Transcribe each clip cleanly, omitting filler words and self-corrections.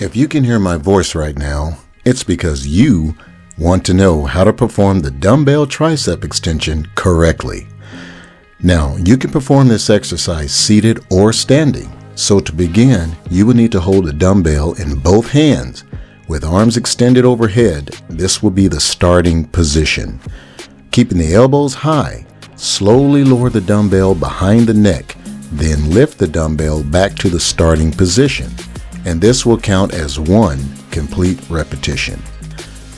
If you can hear my voice right now, it's because you want to know how to perform the dumbbell tricep extension correctly. Now, you can perform this exercise seated or standing. So to begin, you will need to hold a dumbbell in both hands with arms extended overhead. This will be the starting position. Keeping the elbows high, slowly lower the dumbbell behind the neck, then lift the dumbbell back to the starting position. And this will count as one complete repetition.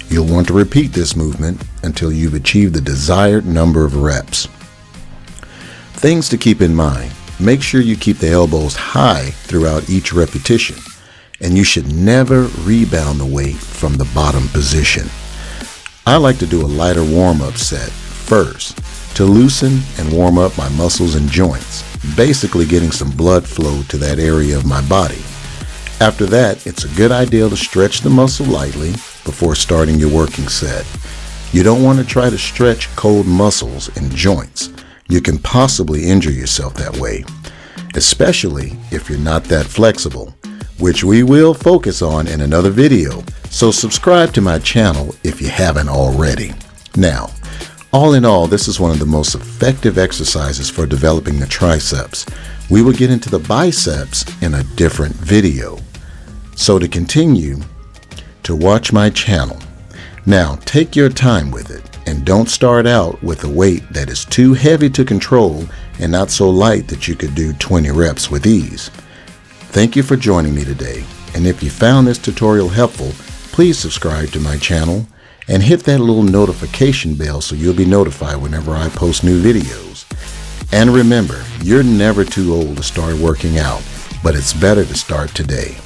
You'll want to repeat this movement until you've achieved the desired number of reps. Things to keep in mind: make sure you keep the elbows high throughout each repetition, and you should never rebound the weight from the bottom position. I like to do a lighter warm-up set first to loosen and warm up my muscles and joints, basically getting some blood flow to that area of my body. After that, it's a good idea to stretch the muscle lightly before starting your working set. You don't want to try to stretch cold muscles and joints. You can possibly injure yourself that way, especially if you're not that flexible, which we will focus on in another video. So subscribe to my channel if you haven't already. Now, all in all, this is one of the most effective exercises for developing the triceps. We will get into the biceps in a different video. So to continue, to watch my channel. Now, take your time with it and don't start out with a weight that is too heavy to control and not so light that you could do 20 reps with ease. Thank you for joining me today. And if you found this tutorial helpful, please subscribe to my channel and hit that little notification bell so you'll be notified whenever I post new videos. And remember, you're never too old to start working out, but it's better to start today.